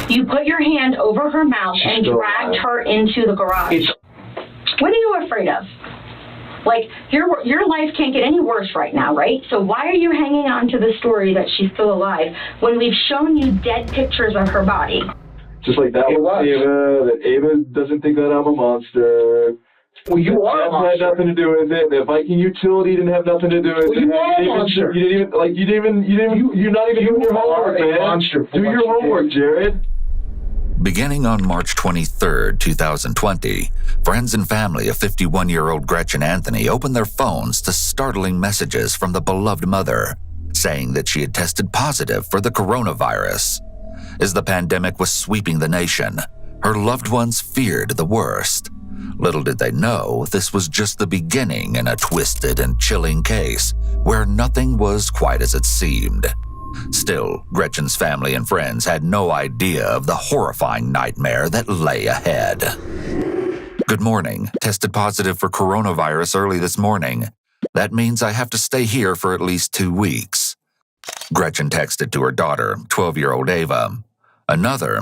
You put your hand over her mouth and dragged her into the garage. What are you afraid of? Like, your life can't get any worse right now, right? So why are you hanging on to the story that she's still alive when we've shown you dead pictures of her body? Just like that with Ava, that Ava doesn't think that I'm a monster. Well, you are a monster. Had nothing to do with it. The Viking utility didn't have nothing to do with it. You are a monster. You're not even doing your homework, man. Monster. Do your homework, Jared. Beginning on March 23, 2020, friends and family of 51-year-old Gretchen Anthony opened their phones to startling messages from the beloved mother, saying that she had tested positive for the coronavirus. As the pandemic was sweeping the nation, her loved ones feared the worst. Little did they know this was just the beginning in a twisted and chilling case where nothing was quite as it seemed. Still, Gretchen's family and friends had no idea of the horrifying nightmare that lay ahead. Good morning. Tested positive for coronavirus early this morning. That means I have to stay here for at least 2 weeks. Gretchen texted to her daughter, 12-year-old Ava. Another,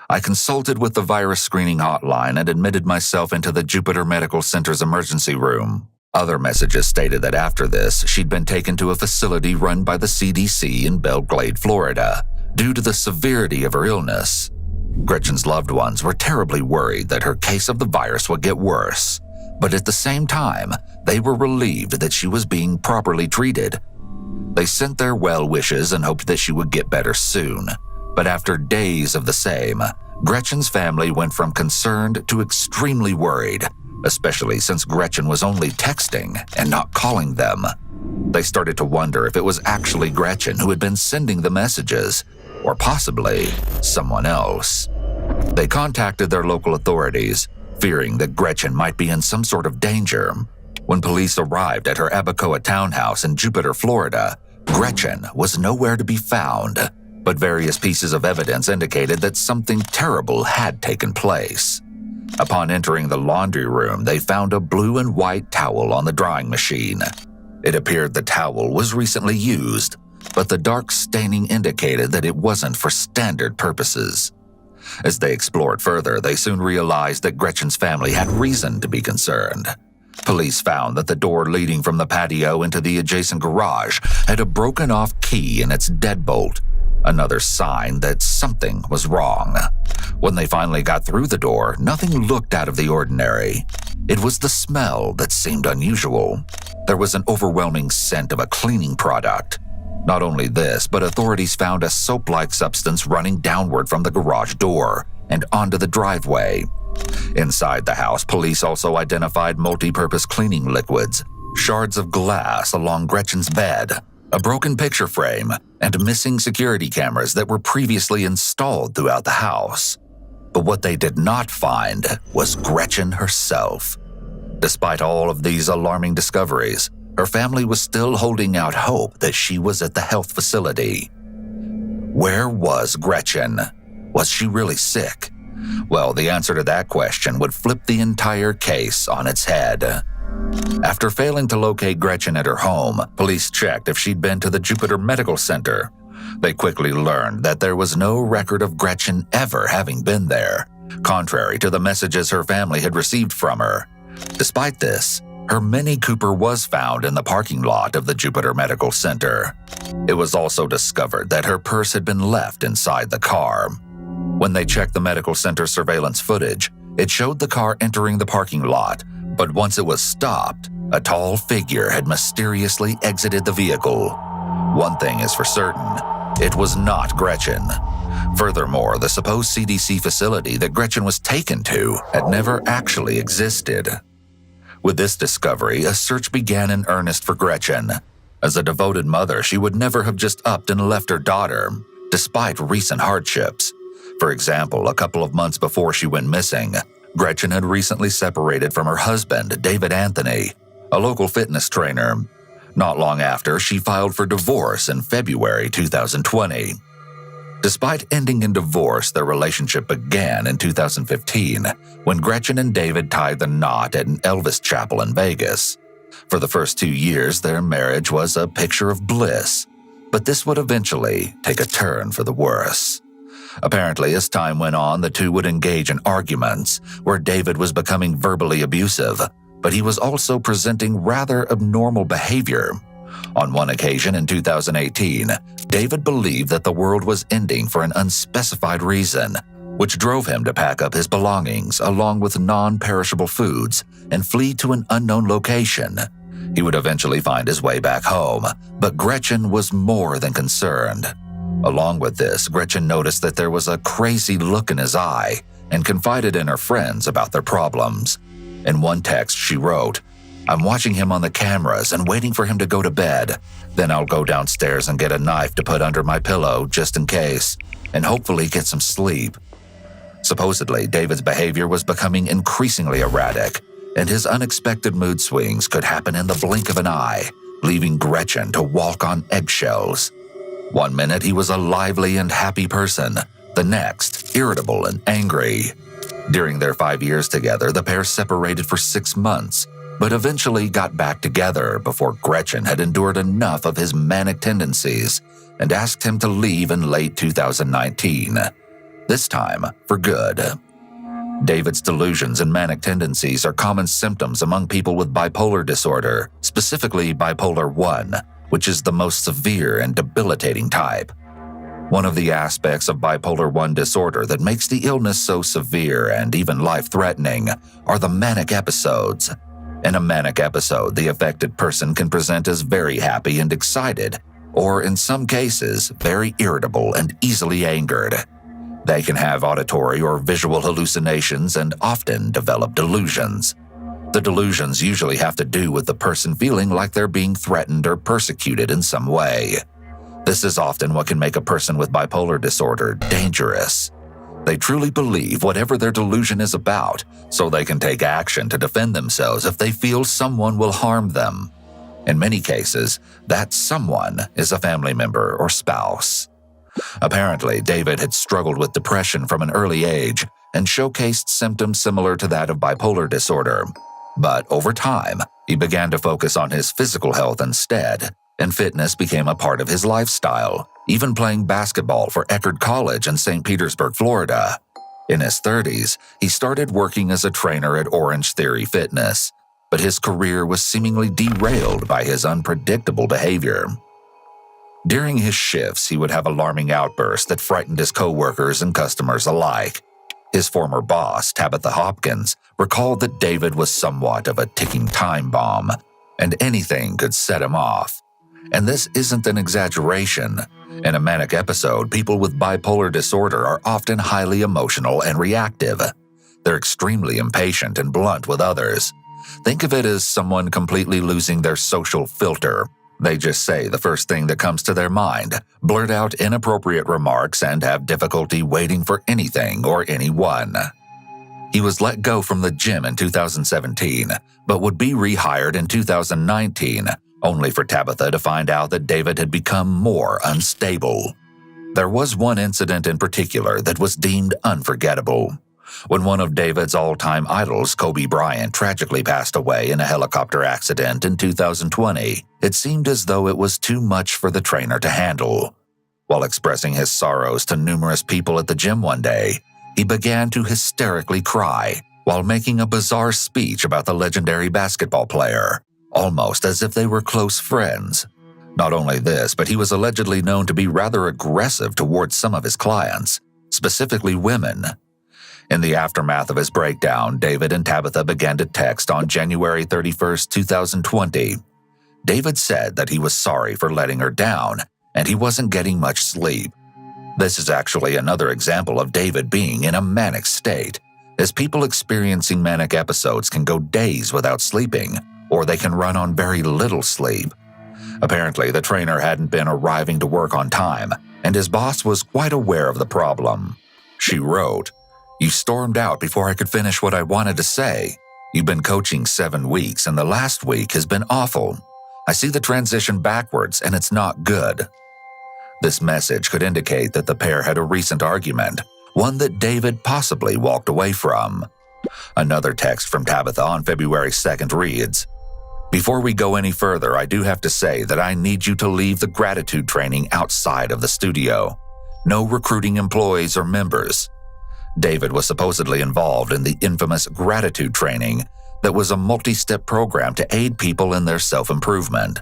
I consulted with the virus screening hotline and admitted myself into the Jupiter Medical Center's emergency room. Other messages stated that after this, she'd been taken to a facility run by the CDC in Belle Glade, Florida, due to the severity of her illness. Gretchen's loved ones were terribly worried that her case of the virus would get worse, but at the same time, they were relieved that she was being properly treated. They sent their well wishes and hoped that she would get better soon. But after days of the same, Gretchen's family went from concerned to extremely worried, especially since Gretchen was only texting and not calling them. They started to wonder if it was actually Gretchen who had been sending the messages, or possibly someone else. They contacted their local authorities, fearing that Gretchen might be in some sort of danger. When police arrived at her Abacoa townhouse in Jupiter, Florida, Gretchen was nowhere to be found, but various pieces of evidence indicated that something terrible had taken place. Upon entering the laundry room, they found a blue and white towel on the drying machine. It appeared the towel was recently used, but the dark staining indicated that it wasn't for standard purposes. As they explored further, they soon realized that Gretchen's family had reason to be concerned. Police found that the door leading from the patio into the adjacent garage had a broken-off key in its deadbolt, another sign that something was wrong. When they finally got through the door, nothing looked out of the ordinary. It was the smell that seemed unusual. There was an overwhelming scent of a cleaning product. Not only this, but authorities found a soap-like substance running downward from the garage door and onto the driveway. Inside the house, police also identified multi-purpose cleaning liquids, shards of glass along Gretchen's bed, a broken picture frame, and missing security cameras that were previously installed throughout the house. But what they did not find was Gretchen herself. Despite all of these alarming discoveries, her family was still holding out hope that she was at the health facility. Where was Gretchen? Was she really sick? Well, the answer to that question would flip the entire case on its head. After failing to locate Gretchen at her home, police checked if she'd been to the Jupiter Medical Center. They quickly learned that there was no record of Gretchen ever having been there, contrary to the messages her family had received from her. Despite this, her Mini Cooper was found in the parking lot of the Jupiter Medical Center. It was also discovered that her purse had been left inside the car. When they checked the medical center surveillance footage, it showed the car entering the parking lot, but once it was stopped, a tall figure had mysteriously exited the vehicle. One thing is for certain, it was not Gretchen. Furthermore, the supposed CDC facility that Gretchen was taken to had never actually existed. With this discovery, a search began in earnest for Gretchen. As a devoted mother, she would never have just upped and left her daughter, despite recent hardships. For example, a couple of months before she went missing, Gretchen had recently separated from her husband, David Anthony, a local fitness trainer. Not long after, she filed for divorce in February 2020. Despite ending in divorce, their relationship began in 2015, when Gretchen and David tied the knot at an Elvis chapel in Vegas. For the first 2 years, their marriage was a picture of bliss, but this would eventually take a turn for the worse. Apparently, as time went on, the two would engage in arguments, where David was becoming verbally abusive, but he was also presenting rather abnormal behavior. On one occasion in 2018, David believed that the world was ending for an unspecified reason, which drove him to pack up his belongings along with non-perishable foods and flee to an unknown location. He would eventually find his way back home, but Gretchen was more than concerned. Along with this, Gretchen noticed that there was a crazy look in his eye and confided in her friends about their problems. In one text, she wrote, "I'm watching him on the cameras and waiting for him to go to bed. Then I'll go downstairs and get a knife to put under my pillow just in case, and hopefully get some sleep." Supposedly, David's behavior was becoming increasingly erratic, and his unexpected mood swings could happen in the blink of an eye, leaving Gretchen to walk on eggshells. One minute he was a lively and happy person, the next irritable and angry. During their 5 years together, the pair separated for 6 months, but eventually got back together before Gretchen had endured enough of his manic tendencies and asked him to leave in late 2019. This time for good. David's delusions and manic tendencies are common symptoms among people with bipolar disorder, specifically bipolar 1, which is the most severe and debilitating type. One of the aspects of bipolar 1 disorder that makes the illness so severe and even life-threatening are the manic episodes. In a manic episode, the affected person can present as very happy and excited, or in some cases, very irritable and easily angered. They can have auditory or visual hallucinations and often develop delusions. The delusions usually have to do with the person feeling like they're being threatened or persecuted in some way. This is often what can make a person with bipolar disorder dangerous. They truly believe whatever their delusion is about, so they can take action to defend themselves if they feel someone will harm them. In many cases, that someone is a family member or spouse. Apparently, David had struggled with depression from an early age and showcased symptoms similar to that of bipolar disorder. But over time, he began to focus on his physical health instead, and fitness became a part of his lifestyle, even playing basketball for Eckerd College in St. Petersburg, Florida. In his 30s, he started working as a trainer at Orange Theory Fitness, but his career was seemingly derailed by his unpredictable behavior. During his shifts, he would have alarming outbursts that frightened his coworkers and customers alike. His former boss, Tabitha Hopkins, recalled that David was somewhat of a ticking time bomb, and anything could set him off. And this isn't an exaggeration. In a manic episode, people with bipolar disorder are often highly emotional and reactive. They're extremely impatient and blunt with others. Think of it as someone completely losing their social filter. They just say the first thing that comes to their mind, blurt out inappropriate remarks, and have difficulty waiting for anything or anyone. He was let go from the gym in 2017, but would be rehired in 2019, only for Tabitha to find out that David had become more unstable. There was one incident in particular that was deemed unforgettable. When one of David's all-time idols, Kobe Bryant, tragically passed away in a helicopter accident in 2020, it seemed as though it was too much for the trainer to handle. While expressing his sorrows to numerous people at the gym one day, he began to hysterically cry while making a bizarre speech about the legendary basketball player, almost as if they were close friends. Not only this, but he was allegedly known to be rather aggressive towards some of his clients, specifically women. In the aftermath of his breakdown, David and Tabitha began to text on January 31st, 2020. David said that he was sorry for letting her down, and he wasn't getting much sleep. This is actually another example of David being in a manic state, as people experiencing manic episodes can go days without sleeping, or they can run on very little sleep. Apparently, the trainer hadn't been arriving to work on time, and his boss was quite aware of the problem. She wrote, "You stormed out before I could finish what I wanted to say. You've been coaching 7 weeks, and the last week has been awful. I see the transition backwards, and it's not good." This message could indicate that the pair had a recent argument, one that David possibly walked away from. Another text from Tabitha on February 2nd reads, "Before we go any further, I do have to say that I need you to leave the gratitude training outside of the studio. no recruiting employees or members. David was supposedly involved in the infamous gratitude training that was a multi-step program to aid people in their self-improvement.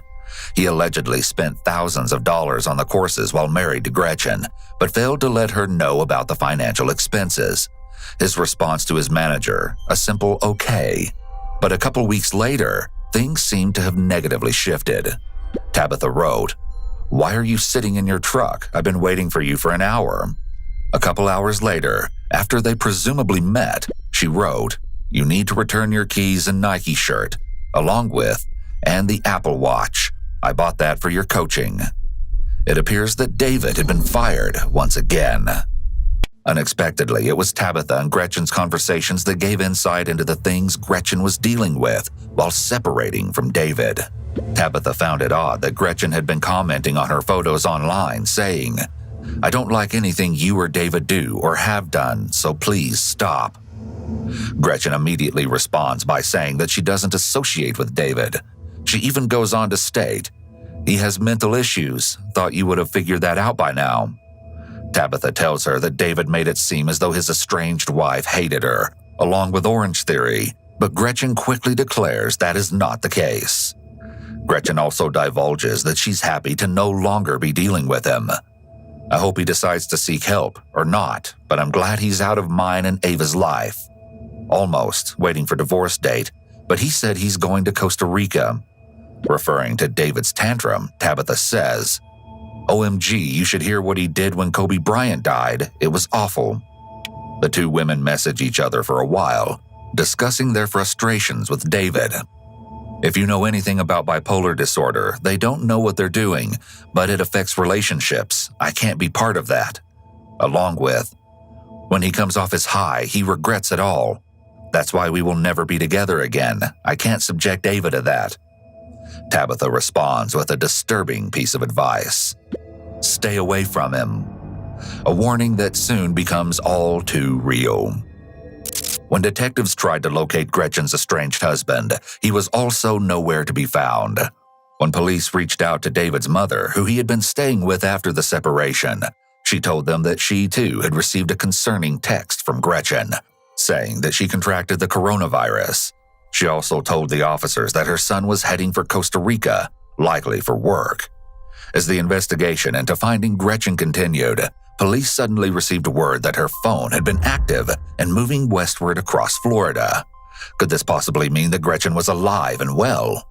He allegedly spent thousands of dollars on the courses while married to Gretchen, but failed to let her know about the financial expenses. His response to his manager, a simple okay. But a couple weeks later, things seemed to have negatively shifted. Tabitha wrote, "Why are you sitting in your truck? I've been waiting for you for an hour." A couple hours later, after they presumably met, she wrote, "You need to return your keys and Nike shirt, along with, and the Apple Watch. I bought that for your coaching." It appears that David had been fired once again. Unexpectedly, it was Tabitha and Gretchen's conversations that gave insight into the things Gretchen was dealing with while separating from David. Tabitha found it odd that Gretchen had been commenting on her photos online, saying, "I don't like anything you or David do or have done, so please stop." Gretchen immediately responds by saying that she doesn't associate with David. She even goes on to state, "He has mental issues. Thought you would have figured that out by now." Tabitha tells her that David made it seem as though his estranged wife hated her, along with Orange Theory, but Gretchen quickly declares that is not the case. Gretchen also divulges that she's happy to no longer be dealing with him. "I hope he decides to seek help, or not, but I'm glad he's out of mine and Ava's life. Almost waiting for divorce date, but he said he's going to Costa Rica." Referring to David's tantrum, Tabitha says, "OMG, you should hear what he did when Kobe Bryant died. It was awful." The two women message each other for a while, discussing their frustrations with David. "If you know anything about bipolar disorder, they don't know what they're doing, but it affects relationships. I can't be part of that." Along with, "When he comes off his high, he regrets it all. That's why we will never be together again. I can't subject Ava to that." Tabitha responds with a disturbing piece of advice. "Stay away from him." A warning that soon becomes all too real. When detectives tried to locate Gretchen's estranged husband, he was also nowhere to be found. When police reached out to David's mother, who he had been staying with after the separation, she told them that she too had received a concerning text from Gretchen, saying that she contracted the coronavirus. She also told the officers that her son was heading for Costa Rica, likely for work. As the investigation into finding Gretchen continued, police suddenly received word that her phone had been active and moving westward across Florida. Could this possibly mean that Gretchen was alive and well?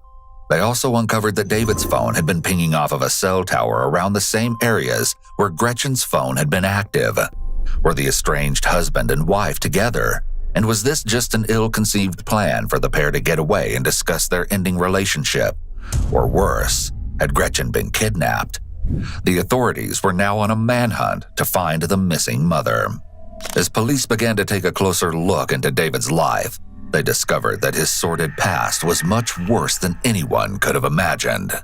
They also uncovered that David's phone had been pinging off of a cell tower around the same areas where Gretchen's phone had been active. Were the estranged husband and wife together? And was this just an ill-conceived plan for the pair to get away and discuss their ending relationship? Or worse, had Gretchen been kidnapped? The authorities were now on a manhunt to find the missing mother. As police began to take a closer look into David's life, they discovered that his sordid past was much worse than anyone could have imagined.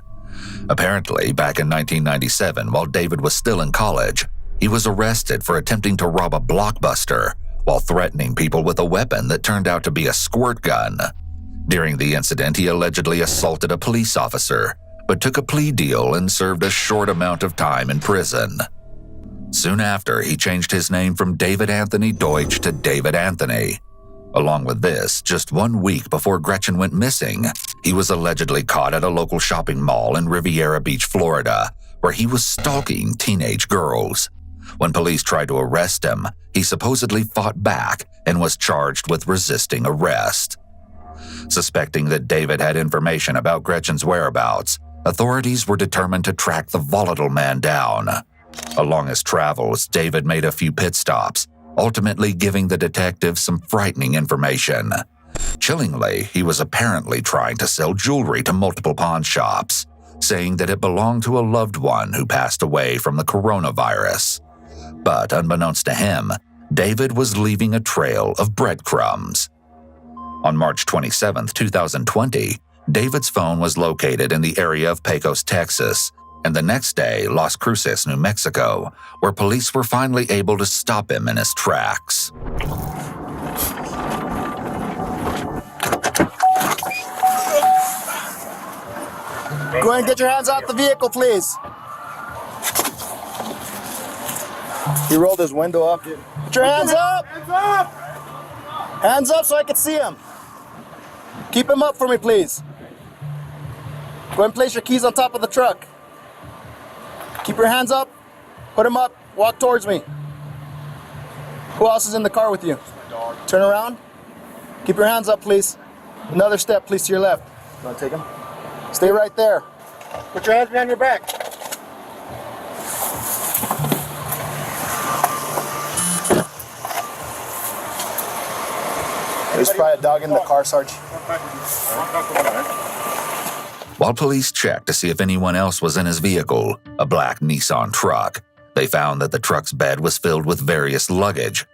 Apparently, back in 1997, while David was still in college, he was arrested for attempting to rob a Blockbuster while threatening people with a weapon that turned out to be a squirt gun. During the incident, he allegedly assaulted a police officer, but took a plea deal and served a short amount of time in prison. Soon after, he changed his name from David Anthony Deutsch to David Anthony. Along with this, just 1 week before Gretchen went missing, he was allegedly caught at a local shopping mall in Riviera Beach, Florida, where he was stalking teenage girls. When police tried to arrest him, he supposedly fought back and was charged with resisting arrest. Suspecting that David had information about Gretchen's whereabouts, authorities were determined to track the volatile man down. Along his travels, David made a few pit stops, ultimately giving the detectives some frightening information. Chillingly, he was apparently trying to sell jewelry to multiple pawn shops, saying that it belonged to a loved one who passed away from the coronavirus. But unbeknownst to him, David was leaving a trail of breadcrumbs. On March 27, 2020, David's phone was located in the area of Pecos, Texas, and the next day, Las Cruces, New Mexico, where police were finally able to stop him in his tracks. Go ahead and get your hands off the vehicle, please. He rolled his window up. Put your hands up! Hands up! Hands up so I can see him. Keep him up for me, please. Go ahead and place your keys on top of the truck. Keep your hands up. Put them up. Walk towards me. Who else is in the car with you? Turn around. Keep your hands up, please. Another step, please, to your left. You want to take him? Stay right there. Put your hands behind your back. There's probably a dog in the car, Sarge. While police checked to see if anyone else was in his vehicle, a black Nissan truck, they found that the truck's bed was filled with various luggage.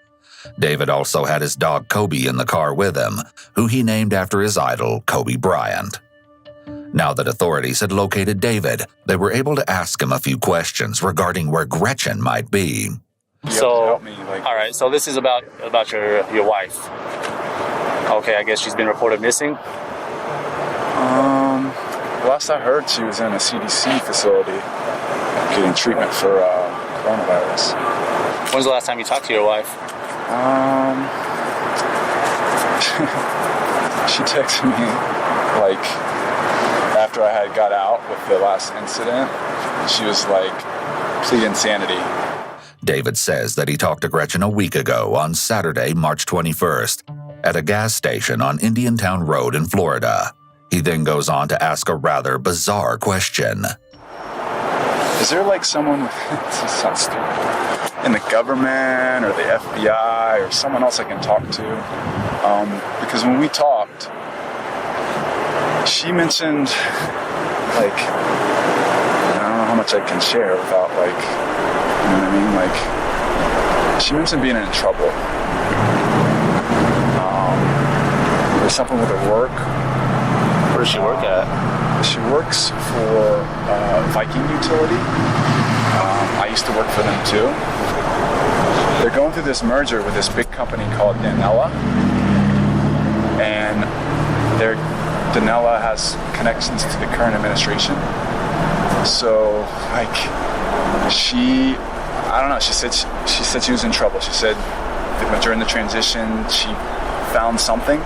David also had his dog Kobe in the car with him, who he named after his idol, Kobe Bryant. Now that authorities had located David, they were able to ask him a few questions regarding where Gretchen might be. So, all right, so this is about your wife. Okay, I guess she's been reported missing? Last I heard, she was in a CDC facility getting treatment for coronavirus. When's the last time you talked to your wife? She texted me, like, after I had got out with the last incident. She was like, plead insanity. David says that he talked to Gretchen a week ago on Saturday, March 21st, at a gas station on Indiantown Road in Florida. He then goes on to ask a rather bizarre question. Is there like someone, this sounds stupid, in the government or the FBI or someone else I can talk to? Because when we talked, she mentioned, like, I don't know how much I can share without, like, you know what I mean? Like, she mentioned being in trouble. There's something with her work. Where does she work at? She works for Viking Utility. I used to work for them too. They're going through this merger with this big company called Danella. And Danella has connections to the current administration. So, like, I don't know, she said she was in trouble. She said that during the transition, she found something,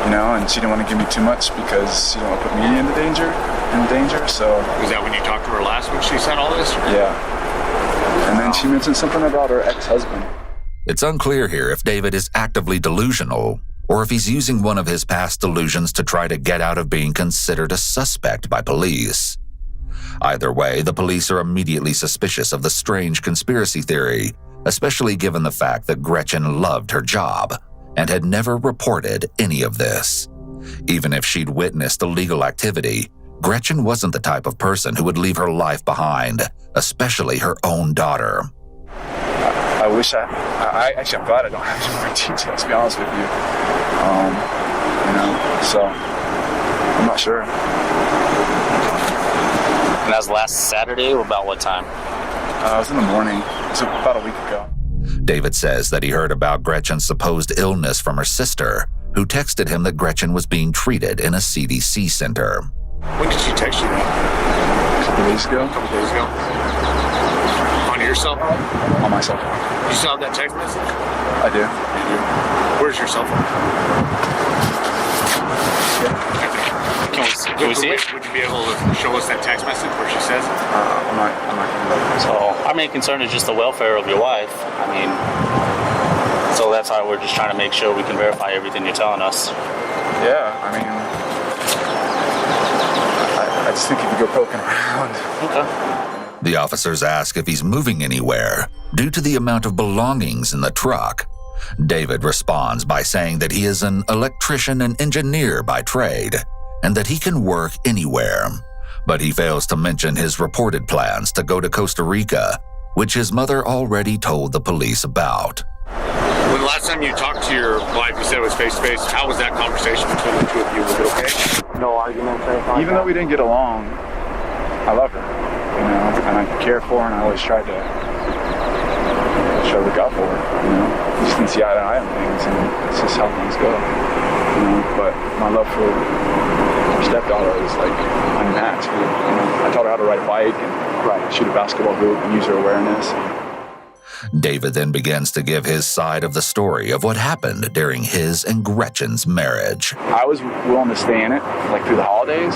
you know, and she didn't want to give me too much because she didn't want to put me in danger, so. Was that when you talked to her last when she said all this? Yeah. And then she mentioned something about her ex-husband. It's unclear here if David is actively delusional or if he's using one of his past delusions to try to get out of being considered a suspect by police. Either way, the police are immediately suspicious of the strange conspiracy theory, especially given the fact that Gretchen loved her job and had never reported any of this. Even if she'd witnessed illegal activity, Gretchen wasn't the type of person who would leave her life behind, especially her own daughter. I wish I'm glad I don't have any more details, to be honest with you. You know, so I'm not sure. And that was last Saturday, or about what time? It was in the morning. It was about a week ago. David says that he heard about Gretchen's supposed illness from her sister, who texted him that Gretchen was being treated in a CDC center. When did she text you that? A couple days ago. On your cell phone? On my cell phone. You still have that text message? I do. Where's your cell phone? Yeah. Can we see it? Would you be able to show us that text message where she says it? I'm not going to. So our main concern is just the welfare of your wife. I mean, so that's why we're just trying to make sure we can verify everything you're telling us. Yeah, I mean, I just think if you go poking around. Okay. The officers ask if he's moving anywhere due to the amount of belongings in the truck. David responds by saying that he is an electrician and engineer by trade and that he can work anywhere. But he fails to mention his reported plans to go to Costa Rica, which his mother already told the police about. When the last time you talked to your wife, you said it was face-to-face, how was that conversation between the two of you? Was it okay? No arguments. Even though we didn't get along, I love her, you know, and I care for her, and I always tried to look out for her, you know. We just didn't see eye to eye on things, and it's just how things go, you know. But my love for her stepdaughter is like unmatched. You know, I taught her how to ride a bike and shoot a basketball hoop and use her awareness. David then begins to give his side of the story of what happened during his and Gretchen's marriage. I was willing to stay in it, like through the holidays.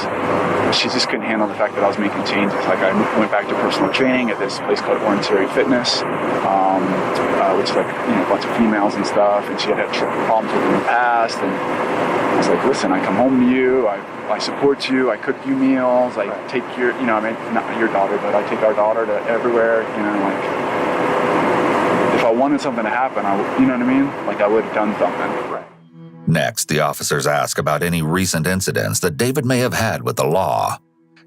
She just couldn't handle the fact that I was making changes. Like I went back to personal training at this place called Orangery Fitness, which is like, you know, a bunch of females and stuff. And she had problems with it in the past. And I was like, listen, I come home to you. I support you. I cook you meals. I take your, you know, I mean, not your daughter, but I take our daughter to everywhere. You know, like, if I wanted something to happen, you know what I mean? Like, I would have done something. Right. Next, the officers ask about any recent incidents that David may have had with the law.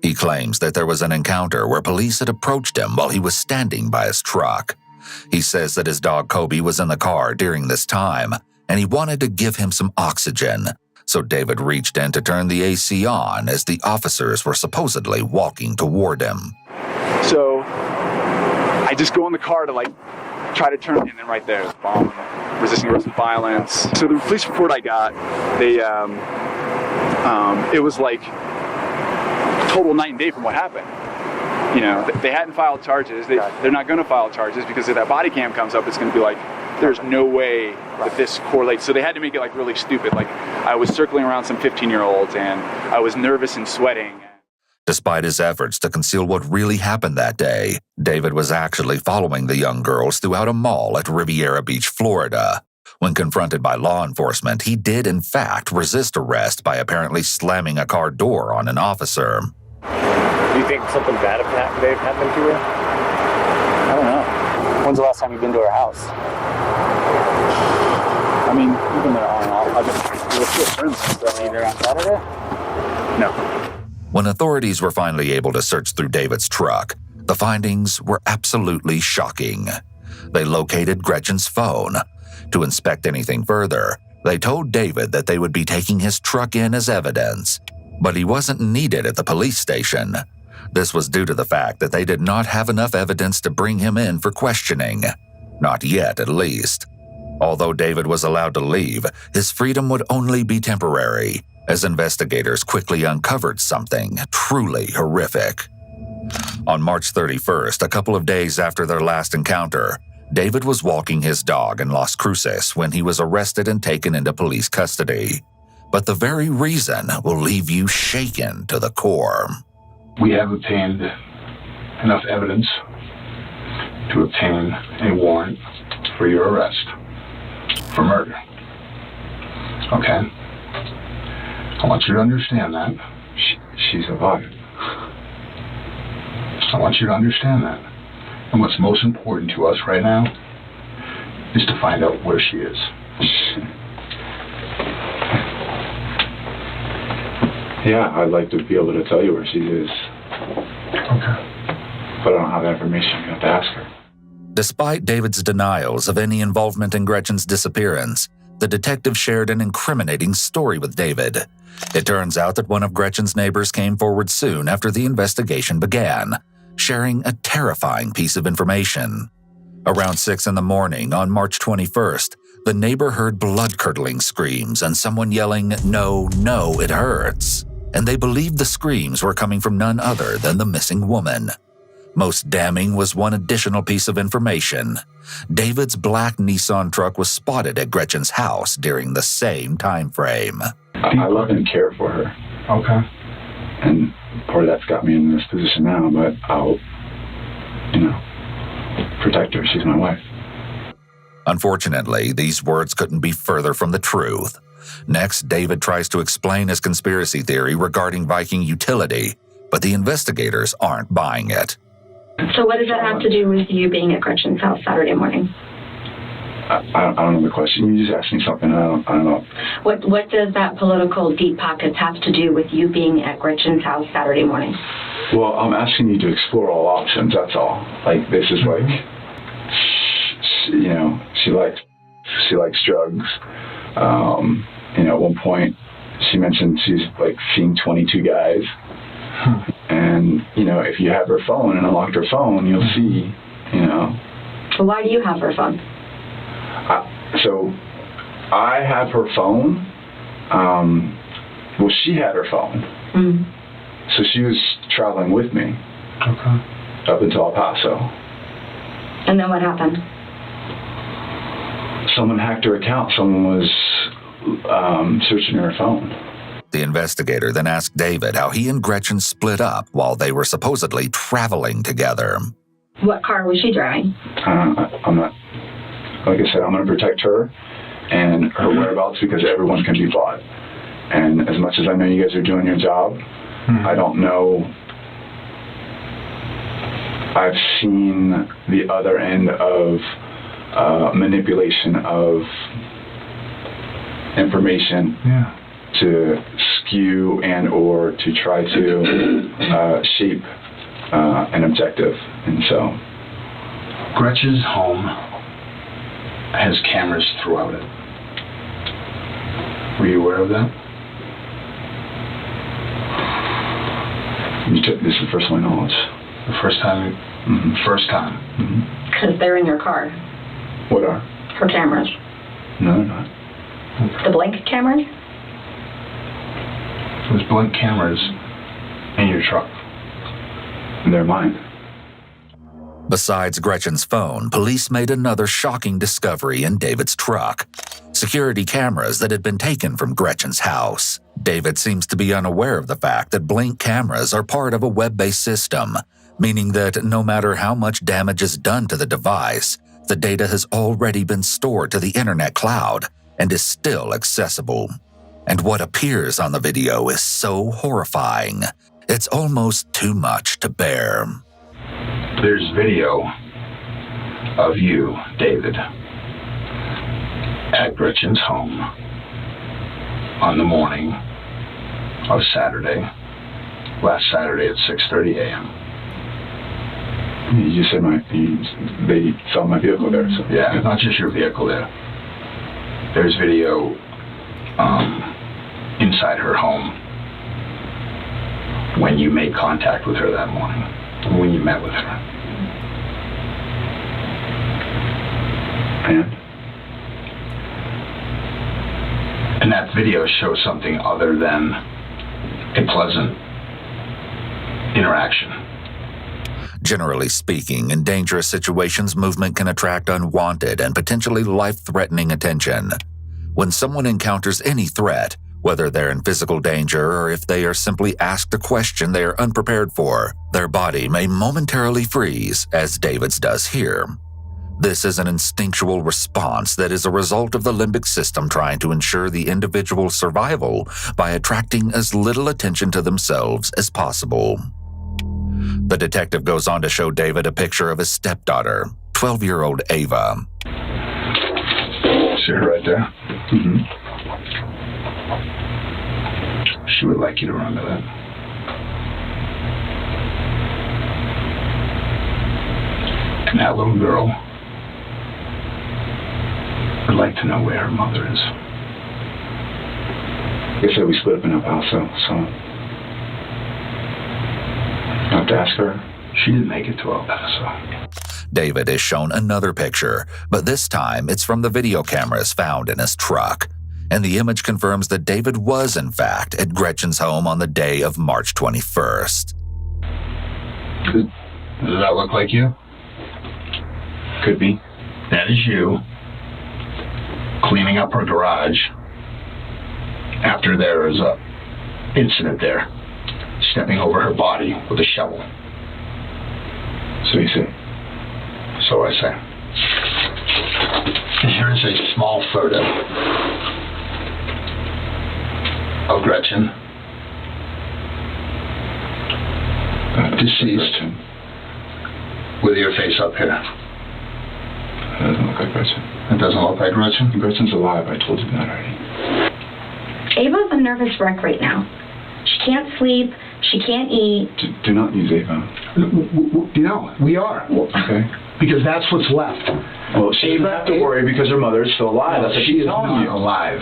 He claims that there was an encounter where police had approached him while he was standing by his truck. He says that his dog Kobe was in the car during this time, and he wanted to give him some oxygen. So David reached in to turn the AC on as the officers were supposedly walking toward him. So I just go in the car to like try to turn it, and then right there, bomb, resisting arrest with violence. So the police report I got, they it was like total night and day from what happened. You know, they hadn't filed charges. They're not going to file charges because if that body cam comes up, it's going to be like, there's no way that this correlates. So they had to make it like really stupid. Like I was circling around some 15-year-olds and I was nervous and sweating. Despite his efforts to conceal what really happened that day, David was actually following the young girls throughout a mall at Riviera Beach, Florida. When confronted by law enforcement, he did in fact resist arrest by apparently slamming a car door on an officer. Do you think something bad may have happened to you? I don't know. When's the last time you've been to her house? I mean, you've been there on and off. We were still friends and stuff. Were you there on Saturday? No. When authorities were finally able to search through David's truck, the findings were absolutely shocking. They located Gretchen's phone. To inspect anything further, they told David that they would be taking his truck in as evidence, but he wasn't needed at the police station. This was due to the fact that they did not have enough evidence to bring him in for questioning. Not yet, at least. Although David was allowed to leave, his freedom would only be temporary, as investigators quickly uncovered something truly horrific. On March 31st, a couple of days after their last encounter, David was walking his dog in Las Cruces when he was arrested and taken into police custody. But the very reason will leave you shaken to the core. We have obtained enough evidence to obtain a warrant for your arrest for murder. Okay? I want you to understand that. She's a bug. I want you to understand that. And what's most important to us right now is to find out where she is. Yeah, I'd like to be able to tell you where she is. Okay. But I don't have that information. You have to ask her. Despite David's denials of any involvement in Gretchen's disappearance, the detective shared an incriminating story with David. It turns out that one of Gretchen's neighbors came forward soon after the investigation began, sharing a terrifying piece of information. Around 6 a.m. on March 21st, the neighbor heard blood-curdling screams and someone yelling, "No, no, it hurts." And they believed the screams were coming from none other than the missing woman. Most damning was one additional piece of information. David's black Nissan truck was spotted at Gretchen's house during the same time frame. I love and care for her. Okay. And part of that's got me in this position now, but I'll, protect her. She's my wife. Unfortunately, these words couldn't be further from the truth. Next, David tries to explain his conspiracy theory regarding Viking utility, but the investigators aren't buying it. So what does that have to do with you being at Gretchen's house Saturday morning? I don't know the question. You just asked me something. I don't know. What does that political deep pockets have to do with you being at Gretchen's house Saturday morning? Well, I'm asking you to explore all options, that's all. Like, this is like, she likes drugs. At one point, she mentioned she's, seeing 22 guys. And, if you have her phone and unlocked her phone, you'll see, So why do you have her phone? So I have her phone. She had her phone. Mm. So she was traveling with me. Okay. Up until El Paso. And then what happened? someone hacked her account. Someone was searching her phone. The investigator then asked David how he and Gretchen split up while they were supposedly traveling together. What car was she driving? I'm not, like I said, I'm going to protect her and her whereabouts because everyone can be bought. And as much as I know you guys are doing your job, I don't know. I've seen the other end of manipulation of information to skew and or to try to shape an objective. And so Gretchen's home has cameras throughout it. Were you aware of that? This is the first one knowledge. The first time? First time. Because they're in your car. What are? Her cameras. No, they're not. The blank cameras? There's blank cameras in your truck. And they're mine. Besides Gretchen's phone, police made another shocking discovery in David's truck: security cameras that had been taken from Gretchen's house. David seems to be unaware of the fact that Blink cameras are part of a web-based system, meaning that no matter how much damage is done to the device, the data has already been stored to the internet cloud and is still accessible. And what appears on the video is so horrifying, it's almost too much to bear. There's video of you, David, at Gretchen's home on the morning of Saturday, last Saturday at 6:30 a.m. You said they saw my vehicle there. So. Yeah, not just your vehicle there. There's video inside her home when you made contact with her that morning, when you met with her. And that video shows something other than a pleasant interaction. Generally speaking, in dangerous situations, movement can attract unwanted and potentially life-threatening attention. When someone encounters any threat, whether they're in physical danger or if they are simply asked a question they are unprepared for, their body may momentarily freeze, as David's does here. This is an instinctual response that is a result of the limbic system trying to ensure the individual's survival by attracting as little attention to themselves as possible. The detective goes on to show David a picture of his stepdaughter, 12-year-old Ava. See her right there? She would like you to remember that. And that little girl would like to know where her mother is. Like I said, we split up in El Paso, so I have to ask her. She didn't make it to El Paso. David is shown another picture, but this time it's from the video cameras found in his truck. And the image confirms that David was, in fact, at Gretchen's home on the day of March 21st. Does that look like you? Could be. That is you cleaning up her garage after there is a incident there, stepping over her body with a shovel. So you say? So I say. And here is a small photo of Gretchen, deceased, with your face up here. It doesn't look like Gretchen. It doesn't look like Gretchen? Gretchen's alive, I told you that already. Ava's a nervous wreck right now. She can't sleep, she can't eat. Do not use Ava. You know, we are. Okay. Because that's what's left. Well, she doesn't have to worry because her mother is still alive. That's what She is telling not you. alive.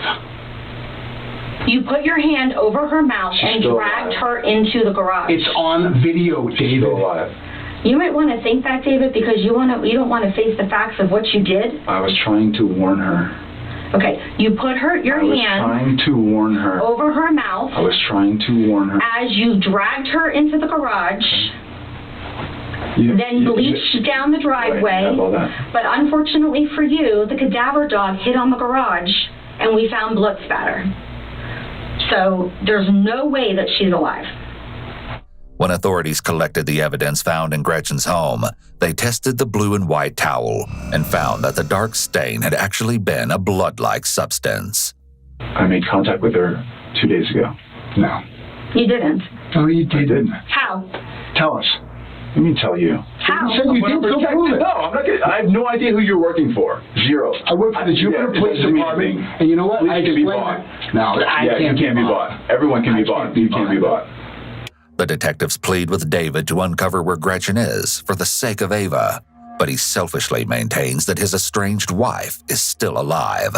You put your hand over her mouth and still dragged alive. her into the garage. It's on video, She's David. still alive. You might want to think that, David, because you don't want to face the facts of what you did. I was trying to warn her. Okay, you put your I was hand trying to warn her. over her mouth I was trying to warn her. as you dragged her into the garage. then bleached down the driveway. Right, I have all that. But unfortunately for you, the cadaver dog hid on the garage, and we found blood spatter. So there's no way that she's alive. When authorities collected the evidence found in Gretchen's home, they tested the blue and white towel and found that the dark stain had actually been a blood-like substance. I made contact with her 2 days ago. No. You didn't. Oh, you didn't. How? Tell us. Let me tell you. How? You said you did, so prove it. No, I'm not gonna, I have no idea who you're working for. Zero. I work for the Jupiter Police Department, and you know what? Police can be bought. No, You can't be bought. Everyone can be bought. You can't be bought. The detectives plead with David to uncover where Gretchen is for the sake of Ava, but he selfishly maintains that his estranged wife is still alive.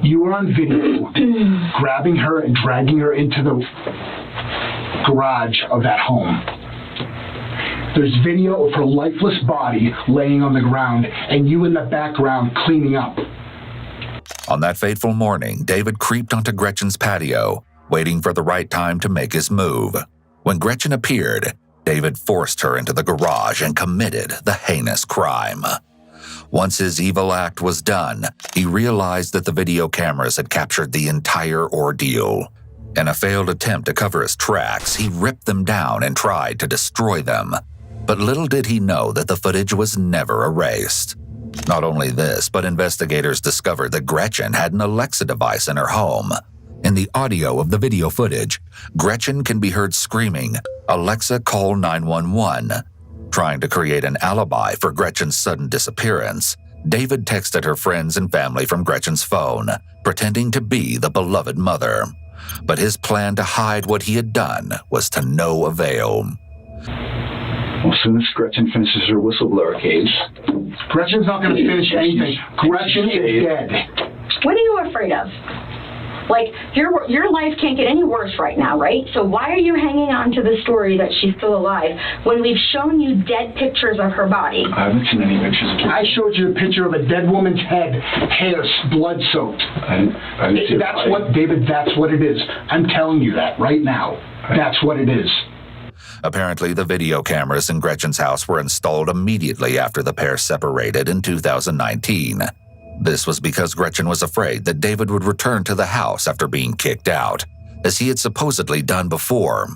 You were on video grabbing her and dragging her into the garage of that home. There's video of her lifeless body laying on the ground and you in the background cleaning up. On that fateful morning, David creeped onto Gretchen's patio, waiting for the right time to make his move. When Gretchen appeared, David forced her into the garage and committed the heinous crime. Once his evil act was done, he realized that the video cameras had captured the entire ordeal. In a failed attempt to cover his tracks, he ripped them down and tried to destroy them. But little did he know that the footage was never erased. Not only this, but investigators discovered that Gretchen had an Alexa device in her home. In the audio of the video footage, Gretchen can be heard screaming, "Alexa, call 911." Trying to create an alibi for Gretchen's sudden disappearance, David texted her friends and family from Gretchen's phone, pretending to be the beloved mother. But his plan to hide what he had done was to no avail. Well, as soon as Gretchen finishes her whistleblower case... Gretchen's not going to finish anything. Gretchen is dead. What are you afraid of? Like, your life can't get any worse right now, right? So why are you hanging on to the story that she's still alive when we've shown you dead pictures of her body? I haven't seen any pictures of her. I showed you a picture of a dead woman's head, hair blood-soaked. I didn't see her That's body. what, David, that's what it is. I'm telling you that right now. That's what it is. Apparently, the video cameras in Gretchen's house were installed immediately after the pair separated in 2019. This was because Gretchen was afraid that David would return to the house after being kicked out, as he had supposedly done before.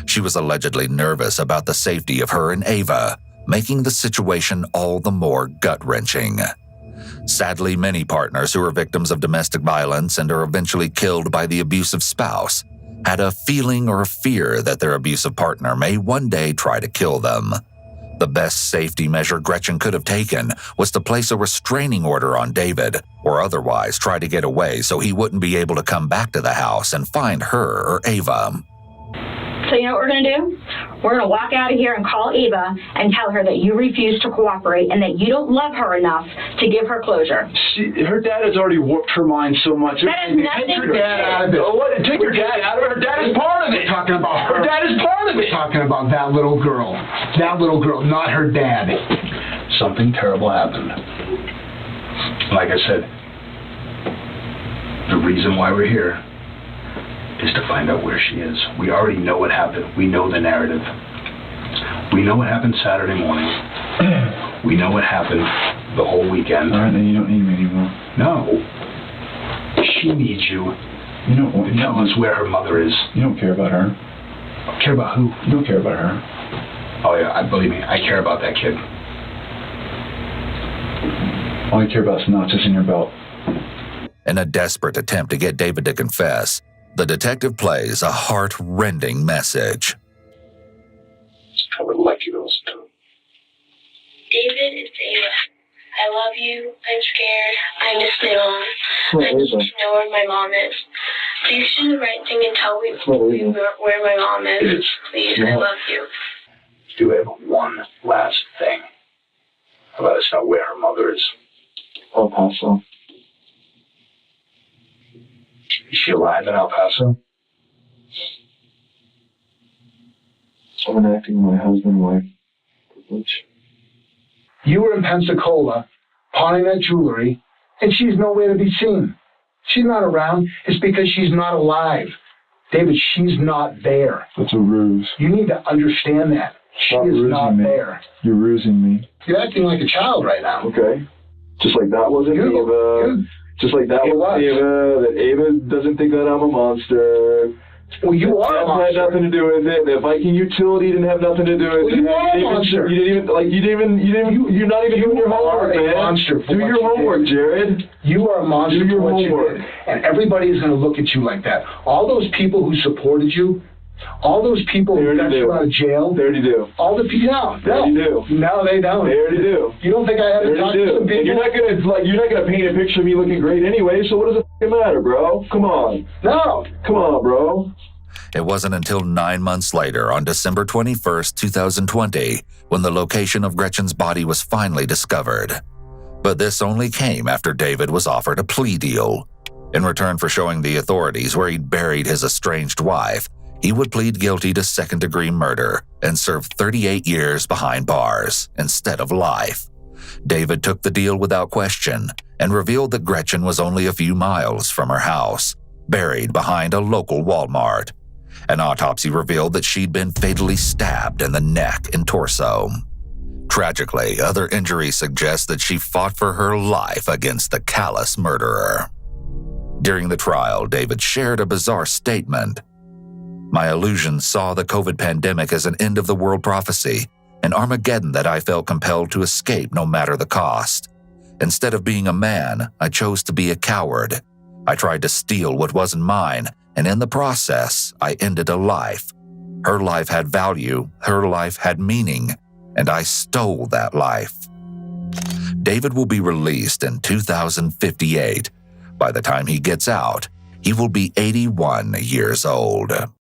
She was allegedly nervous about the safety of her and Ava, making the situation all the more gut-wrenching. Sadly, many partners who are victims of domestic violence and are eventually killed by the abusive spouse had a feeling or a fear that their abusive partner may one day try to kill them. The best safety measure Gretchen could have taken was to place a restraining order on David, or otherwise try to get away so he wouldn't be able to come back to the house and find her or Ava. So you know what we're going to do? We're going to walk out of here and call Ava and tell her that you refuse to cooperate and that you don't love her enough to give her closure. Her dad has already warped her mind so much. That has nothing Take to your dad out of it. Oh, what? Take your dad out of it. Her dad is part of it. We're talking about her. Her dad is part of it. We're talking about that little girl. That little girl, not her dad. Something terrible happened. Like I said, the reason why we're here is to find out where she is. We already know what happened. We know the narrative. We know what happened Saturday morning. We know what happened the whole weekend. All right, then you don't need me anymore. No. She needs you. You don't want to tell us where her mother is. You don't care about her. Care about who? You don't care about her. Oh yeah, believe me, I care about that kid. All you care about is notches in your belt. In a desperate attempt to get David to confess, the detective plays a heart-rending message. I would like you to listen to him. David, it's Ava. I love you. I'm scared. I'm just little. I need to know where my mom is. Please do the right thing and tell me where my mom is. Please, I love you. Do have one last thing. Let us know where her mother is. El Paso. Is she alive in El Paso? I'm enacting my husband-wife privilege. You were in Pensacola, pawning that jewelry, and she's nowhere to be seen. She's not around. It's because she's not alive. David, she's not there. That's a ruse. You need to understand that. She is not there. You're rusing me. You're acting like a child right now. Okay. Just like that wasn't Ava. Just like that wasn't Ava. That Ava doesn't think that I'm a monster. Well, you are a monster. That had nothing to do with it. The Viking utility didn't have nothing to do with it. You are a monster. You're not even doing your homework, man. Monster for do your homework, Jared. You are a monster do your for what homework. you did. And everybody is going to look at you like that. All those people who supported you, all those people who got you out of jail. They already do. All the people, no. They already do. No, they don't. They already do. You don't think I haven't talked to some people? And you're not gonna paint a picture of me looking great anyway, so what does it matter, bro? Come on. No. Come on, bro. It wasn't until 9 months later, on December 21st, 2020, when the location of Gretchen's body was finally discovered. But this only came after David was offered a plea deal. In return for showing the authorities where he'd buried his estranged wife, he would plead guilty to second-degree murder and serve 38 years behind bars instead of life. David took the deal without question and revealed that Gretchen was only a few miles from her house, buried behind a local Walmart. An autopsy revealed that she'd been fatally stabbed in the neck and torso. Tragically, other injuries suggest that she fought for her life against the callous murderer. During the trial, David shared a bizarre statement. My illusions saw the COVID pandemic as an end-of-the-world prophecy, an Armageddon that I felt compelled to escape no matter the cost. Instead of being a man, I chose to be a coward. I tried to steal what wasn't mine, and in the process, I ended a life. Her life had value, her life had meaning, and I stole that life. David will be released in 2058. By the time he gets out, he will be 81 years old.